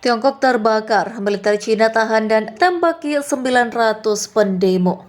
Tiongkok terbakar, militer Cina tahan dan tembaki 900 pendemo.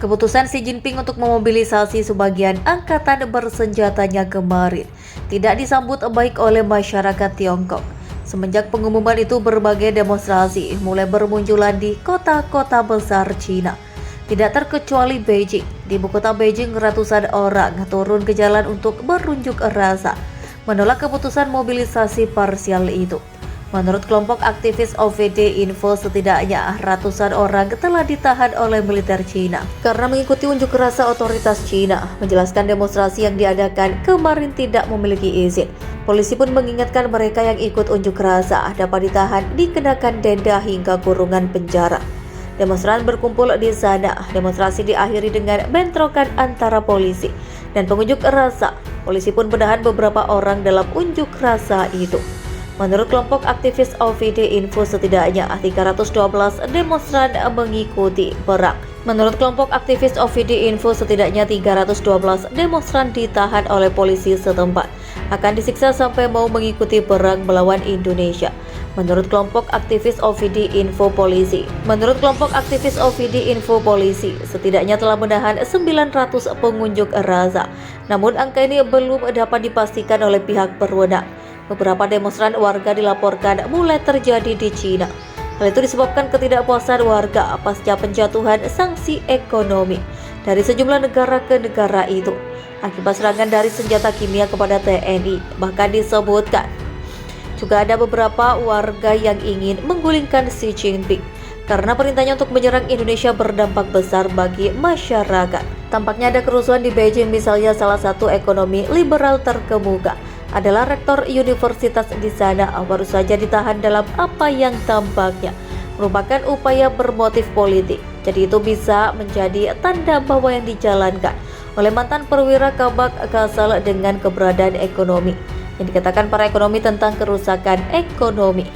Keputusan Xi Jinping untuk memobilisasi sebagian angkatan bersenjatanya kemarin tidak disambut baik oleh masyarakat Tiongkok. Semenjak pengumuman itu, berbagai demonstrasi mulai bermunculan di kota-kota besar Cina. Tidak terkecuali Beijing. Di ibu kota Beijing, ratusan orang turun ke jalan untuk berunjuk rasa menolak keputusan mobilisasi parsial itu. Menurut kelompok aktivis OVD Info, setidaknya ratusan orang telah ditahan oleh militer Cina karena mengikuti unjuk rasa otoritas Cina. Menjelaskan demonstrasi yang diadakan kemarin tidak memiliki izin. Polisi pun mengingatkan mereka yang ikut unjuk rasa dapat ditahan, dikenakan denda hingga kurungan penjara. Demonstran berkumpul di sana. Demonstrasi diakhiri dengan bentrokan antara polisi dan pengunjuk rasa. Polisi pun menahan beberapa orang dalam unjuk rasa itu. Menurut kelompok aktivis OVD Info, setidaknya 312 demonstran mengikuti perang. Menurut kelompok aktivis OVD Info, setidaknya 312 demonstran ditahan oleh polisi setempat, akan disiksa sampai mau mengikuti perang melawan Indonesia. Menurut kelompok aktivis OVD Info polisi, setidaknya telah menahan 900 pengunjuk rasa. Namun angka ini belum dapat dipastikan oleh pihak berwenang. Beberapa demonstran warga dilaporkan mulai terjadi di Cina. Hal itu disebabkan ketidakpuasan warga pasca penjatuhan sanksi ekonomi dari sejumlah negara ke negara itu akibat serangan dari senjata kimia kepada TNI. Bahkan disebutkan juga ada beberapa warga yang ingin menggulingkan Xi Jinping karena perintahnya untuk menyerang Indonesia berdampak besar bagi masyarakat. Tampaknya ada kerusuhan di Beijing, misalnya salah satu ekonomi liberal terkemuka adalah rektor universitas di sana baru saja ditahan dalam apa yang tampaknya merupakan upaya bermotif politik. Jadi itu bisa menjadi tanda bahwa yang dijalankan oleh mantan perwira Kabak Kasal dengan keberadaan ekonomi. Yang dikatakan para ekonomi tentang kerusakan ekonomi.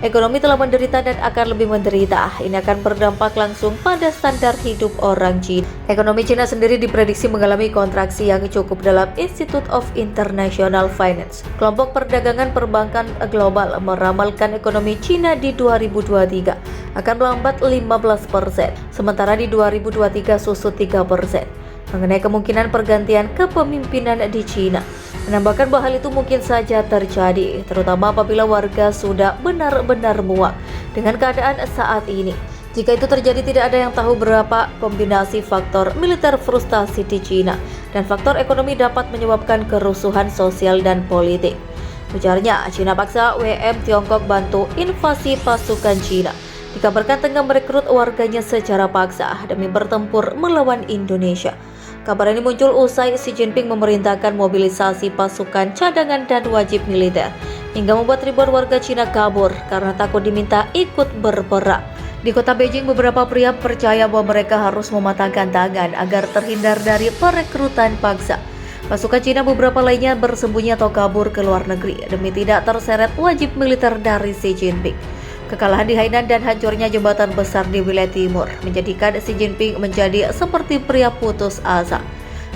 Ekonomi telah menderita dan akan lebih menderita. Ini akan berdampak langsung pada standar hidup orang Cina. Ekonomi Cina sendiri diprediksi mengalami kontraksi yang cukup dalam Institute of International Finance. Kelompok perdagangan perbankan global meramalkan ekonomi Cina di 2023 akan melambat 15%, sementara di 2023 susut 3%. Mengenai kemungkinan pergantian kepemimpinan di Cina, menambahkan bahwa hal itu mungkin saja terjadi, terutama apabila warga sudah benar-benar muak dengan keadaan saat ini. Jika itu terjadi, tidak ada yang tahu berapa kombinasi faktor militer frustasi di Cina dan faktor ekonomi dapat menyebabkan kerusuhan sosial dan politik. Ujarnya, Cina paksa WM Tiongkok bantu invasi pasukan Cina. Dikabarkan tengah merekrut warganya secara paksa demi bertempur melawan Indonesia. Kabar ini muncul usai Xi Jinping memerintahkan mobilisasi pasukan cadangan dan wajib militer, hingga membuat ribuan warga Cina kabur karena takut diminta ikut berperang. Di kota Beijing, beberapa pria percaya bahwa mereka harus mematangkan tangan agar terhindar dari perekrutan paksa. Pasukan Cina beberapa lainnya bersembunyi atau kabur ke luar negeri demi tidak terseret wajib militer dari Xi Jinping. Kekalahan di Hainan dan hancurnya jembatan besar di wilayah timur menjadikan Xi Jinping menjadi seperti pria putus asa.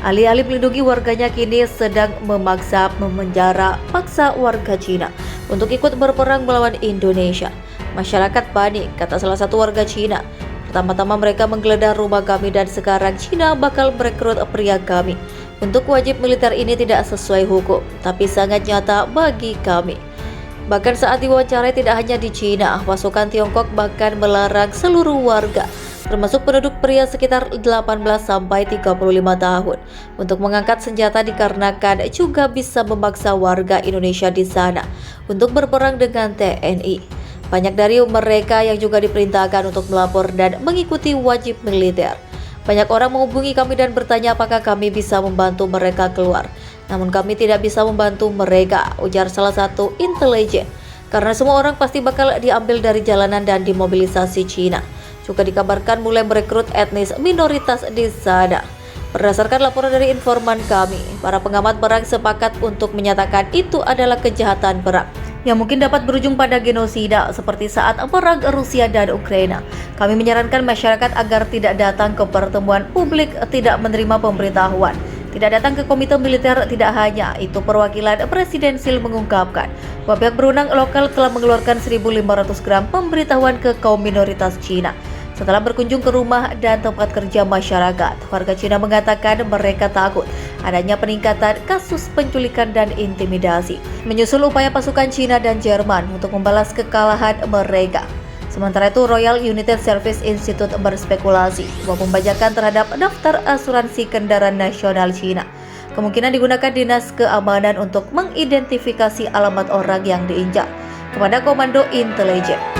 Alih-alih melindungi warganya, kini sedang memenjara paksa warga Cina untuk ikut berperang melawan Indonesia. Masyarakat panik, kata salah satu warga Cina. Pertama-tama mereka menggeledah rumah kami dan sekarang Cina bakal merekrut pria kami. Untuk wajib militer ini tidak sesuai hukum, tapi sangat nyata bagi kami. Bahkan saat diwawancarai tidak hanya di Cina, pasukan Tiongkok bahkan melarang seluruh warga, termasuk penduduk pria sekitar 18-35 tahun, untuk mengangkat senjata dikarenakan juga bisa memaksa warga Indonesia di sana untuk berperang dengan TNI. Banyak dari mereka yang juga diperintahkan untuk melapor dan mengikuti wajib militer. Banyak orang menghubungi kami dan bertanya apakah kami bisa membantu mereka keluar. Namun kami tidak bisa membantu mereka, ujar salah satu intelijen. Karena semua orang pasti bakal diambil dari jalanan dan dimobilisasi Cina. Juga dikabarkan mulai merekrut etnis minoritas di sana. Berdasarkan laporan dari informan kami, para pengamat perang sepakat untuk menyatakan itu adalah kejahatan perang yang mungkin dapat berujung pada genosida seperti saat perang Rusia dan Ukraina. Kami menyarankan masyarakat agar tidak datang ke pertemuan publik, tidak menerima pemberitahuan, tidak datang ke komite militer. Tidak hanya itu, perwakilan presidensil mengungkapkan bahwa pihak berwenang lokal telah mengeluarkan 1.500 gram pemberitahuan ke kaum minoritas Cina. Setelah berkunjung ke rumah dan tempat kerja masyarakat, warga Cina mengatakan mereka takut adanya peningkatan kasus penculikan dan intimidasi, menyusul upaya pasukan Cina dan Jerman untuk membalas kekalahan mereka. Sementara itu, Royal United Service Institute berspekulasi bahwa pembajakan terhadap daftar asuransi kendaraan nasional Cina kemungkinan digunakan Dinas Keamanan untuk mengidentifikasi alamat orang yang diinjak kepada Komando Intelijen.